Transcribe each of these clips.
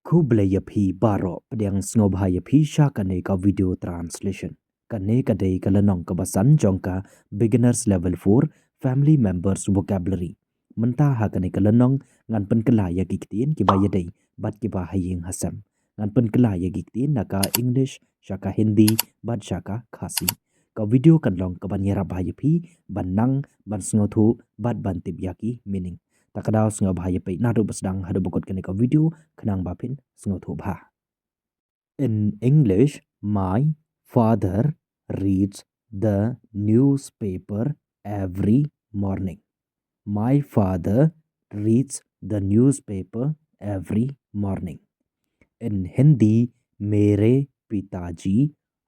Kublayapi baro pediang snobhayapi shakane ka video translation. Kane kadai kalanong kabasan jongka beginners level 4 family members vocabulary. Mentah hakane kalanong ngan penkelaya giktin kibayadai bat kibahaying hasam. Ngan penkelaya giktin naka English shaka Hindi bat shaka Khasi. Ka video kanlong kabanyera bahayapi banang ban snothu bat ban tibyaki meaning. Takadaw sngo bahayapi nado basdang hado bukot kane ka video Khnang bapin snothu bha. In English, my father reads the newspaper every morning. My father reads the newspaper every morning. In Hindi, मेरे पिताजी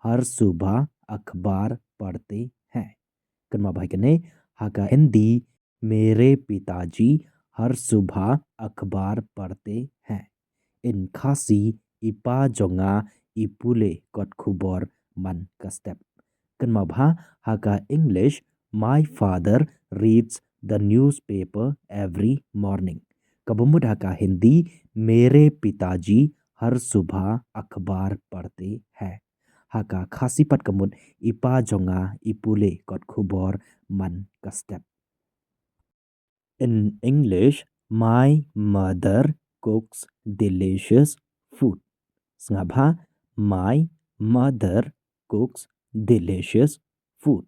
हर सुबह अखबार पढ़ते हैं. Kenma bhai kene haka Hindi मेरे पिताजी हर सुबह अखबार पढ़ते हैं. In Khasi ipa jonga ipule kot khubor man kastep. Kenma bha haka English my father reads the newspaper every morning. Kabumud haka Hindi मेरे पिताजी हर सुबह अखबार पढ़ते हैं. Haka Khasi pat kamut ipa jonga ipule kot khubor man kastep. In English, my mother cooks delicious food. Sngabha, my mother cooks delicious food.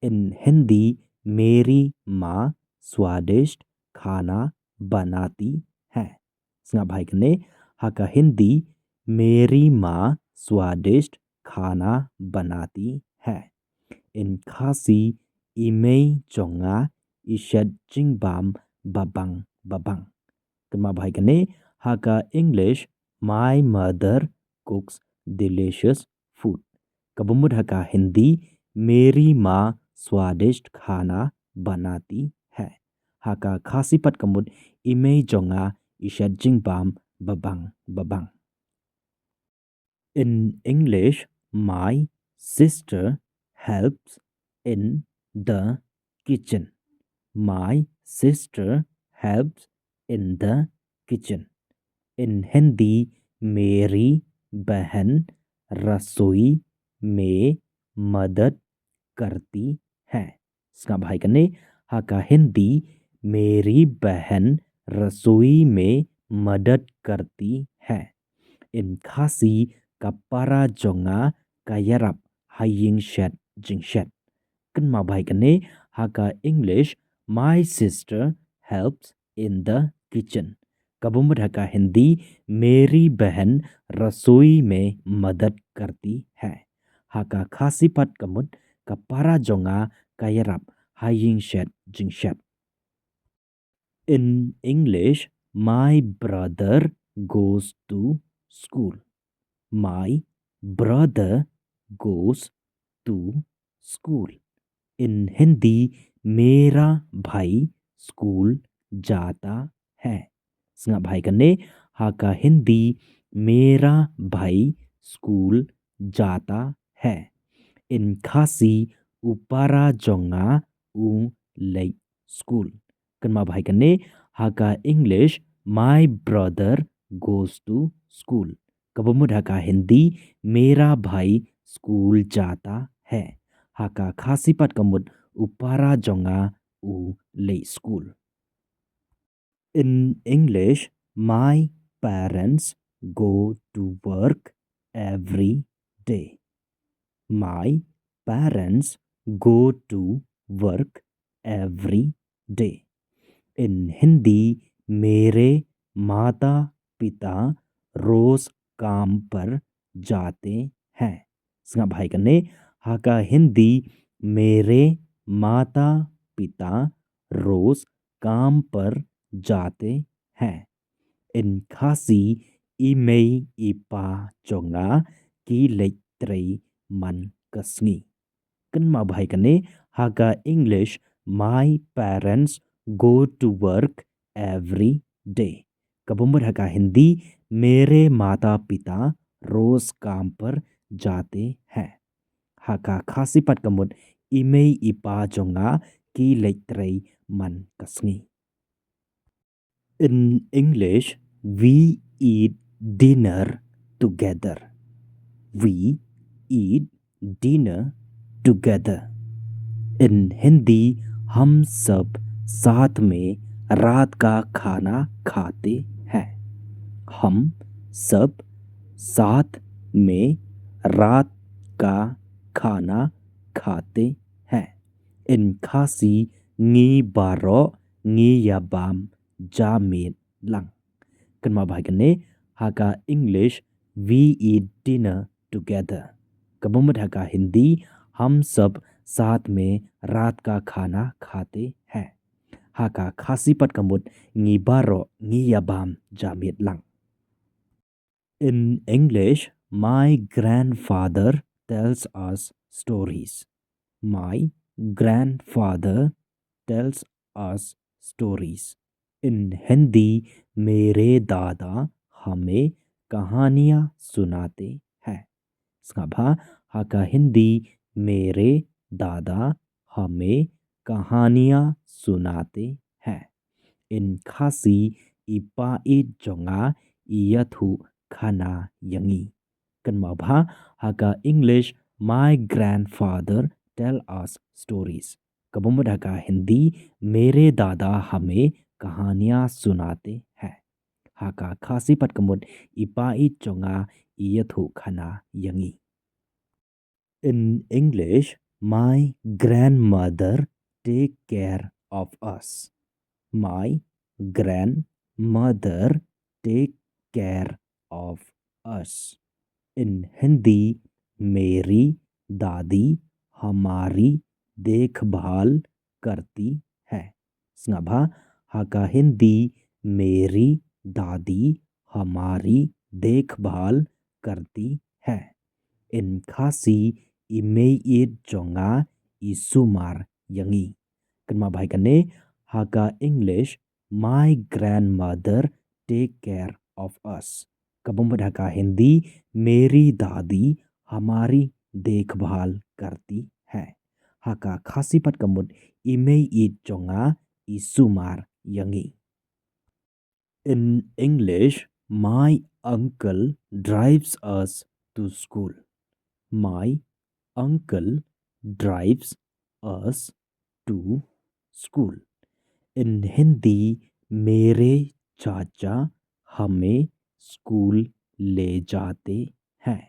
In Hindi, मेरी माँ स्वादिष्ट खाना बनाती है. Sngabhaikne haka Hindi मेरी माँ स्वादिष्ट खाना बनाती है. In Khasi imei jonga ishat jingbam babang babang. Kenma bhaikane haka English my mother cooks delicious food. Kabumud haka Hindi मेरी माँ स्वादिष्ट खाना बनाती है. Haka Khasi pat kamud imei jonga ishat jingbam babang babang. In English, my sister helps in the kitchen. My sister helps in the kitchen. In Hindi, मेरी बहन रसोई में मदद करती है. इसका भाई कने हका हिंदी मेरी बहन रसोई में मदद करती है. In Khasi kapara jonga kayarap haying shat jingshat. Kenma bhai kane haka English my sister helps in the kitchen. Kabumud haka Hindi मेरी बहन रसोई में मदद करती है. Haka Khasi pat kamut kapara jonga kayarap haying shat jingshat. In English, my brother goes to school. My brother goes to school. In Hindi मेरा भाई school जाता है. Snga bhai kane haka Hindi मेरा भाई स्कूल जाता है. In Khasi upara jonga u late school. Kenma bhai kane haka English my brother goes to school. Kabumud haka Hindi मेरा भाई स्कूल जाता है. Haka Khasi pat kamut upara jonga u late school. In English, my parents go to work every day. My parents go to work every day. In Hindi मेरे माता पिता रोज काम पर जाते हैं. Snga bhai kane haka Hindi मेरे माता पिता रोज काम पर जाते हैं. In Khasi imei ipa jonga ki leitrei man kasngi. Kenma bhai kane haka English my parents go to work every day. Kabumud haka Hindi मेरे माता पिता रोज काम पर जाते हैं. Haka Khasi pat kamut imei ipa jonga ki leitrei man kasngi. In English, we eat dinner together. We eat dinner together. In Hindi हम सब साथ में रात का खाना खाते हैं. हम सब साथ में रात का खाना खाते हैं. In Khasi ngi baro ngi yabam jamit lang. Kan mabhagan ne haka English we eat dinner together. Kabumad haka Hindi हम सब साथ में रात का खाना खाते हैं. Haka Khasi pat kamut ngi baro ngi yabam jamit lang. In English, my grandfather tells us stories. My grandfather tells us stories. In Hindi, मेरे दादा हमें कहानियाँ सुनाते हैं. Skabha haka Hindi मेरे दादा हमें कहानियाँ सुनाते हैं. In Khasi ipait jonga iyathu khana yangi. Kan mabha haka English my grandfather tell us stories. Kabumud haka Hindi मेरे दादा हमें कहानियाँ सुनाते हैं. Haka Khasi pat kamud ipait jonga iyathu khana yangi. In English, my grandmother take care of us. My grandmother take care of us. In Hindi, मेरी दादी हमारी देखभाल करती है. Snabha haka Hindi मेरी दादी हमारी देखभाल करती है. In Khasi imeit jonga isumar yangi. Kan mabhaikan ne haka English my grandmother take care of us. Kabumad haka Hindi मेरी दादी हमारी देखभाल करती है. Haka Khasi pat kamut imeit jonga isumar yangi. In English, my uncle drives us to school. My uncle drives us to school. In Hindi, मेरे चाचा हमें school ले जाते हैं.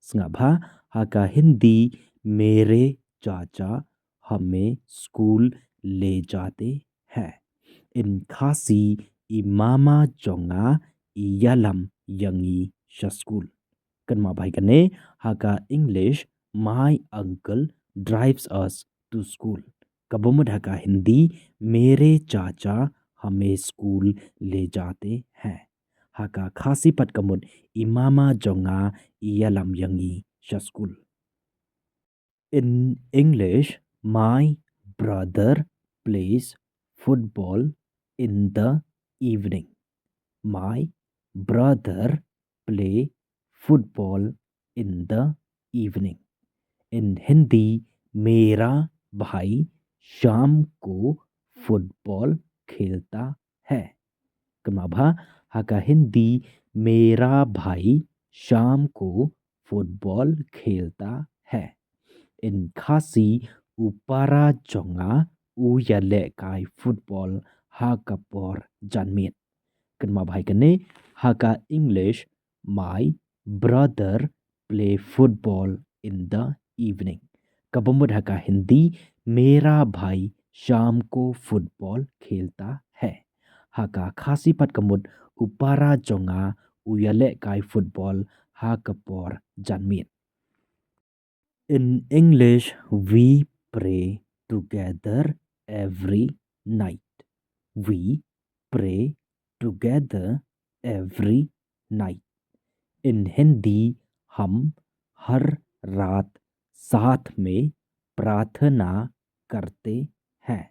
Snabha haka Hindi मेरे चाचा हमें स्कूल ले जाते हैं. In Khasi imama jonga iyalam yangi shaskul. Kan mabhaikan ne haka English my uncle drives us to school. Kabumud haka Hindi मेरे चाचा हमें स्कूल ले जाते हैं. Haka Khasi pat kamud imama jonga iyalam yangi shaskul. In English, my brother plays football in the evening. My brother play football in the evening. In Hindi, मेरा भाई शाम को फुटबॉल खेलता है. Kamabha haka Hindi मेरा भाई शाम को फुटबॉल खेलता है. In Khasi upara jonga uyale kai football hakapor janmit. Kan mabhaikan ne haka English my brother play football in the evening. Kabumud haka Hindi मेरा भाई शाम को फुटबॉल खेलता है. Haka Khasi pat kamud upara jonga uyale kai football hakapor janmit. In English, we pray together every night. We pray together every night. In Hindi, हम हर रात साथ में प्रार्थना करते हैं.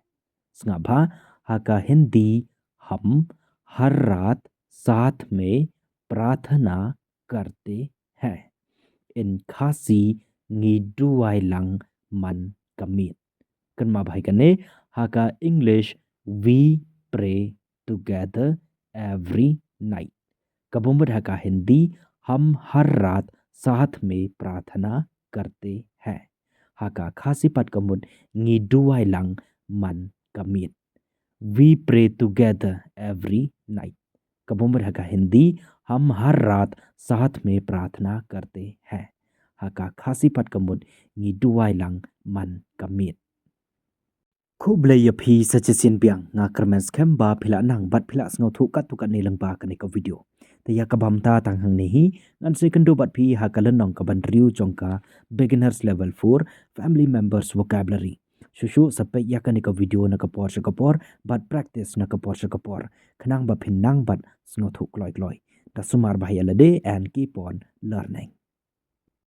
Snabha haka Hindi हम हर रात साथ में प्रार्थना करते हैं. In Khasi ngiduai lang man kamit. Kan mabhaikan ne haka English we pray together every night. कबुम्बरा का हिंदी हम हर रात साथ में प्रार्थना करते हैं haka khasi pat kamut ngi duai lang man kamit we pray together every night कबुम्बरा का हिंदी हम हर रात साथ में प्रार्थना करते हैं haka khasi pat kamut ngi duai lang man kamit Kublai ya phi sachisin piang nga kermens kem ba phila nang bat phila sngo thu kat tu kat ne lang ba ka ne ka video te ya ka bam ta tang hang ne hi ngan se kan do bat phi ha kalan nong ka ban riu chong ka beginners level 4 family members vocabulary shushu sape ya ka ne ka video na ka por bat practice na ka por khanang ba phin nang bat sngo thu kloi kloi ta sumar ba ya la de and keep on learning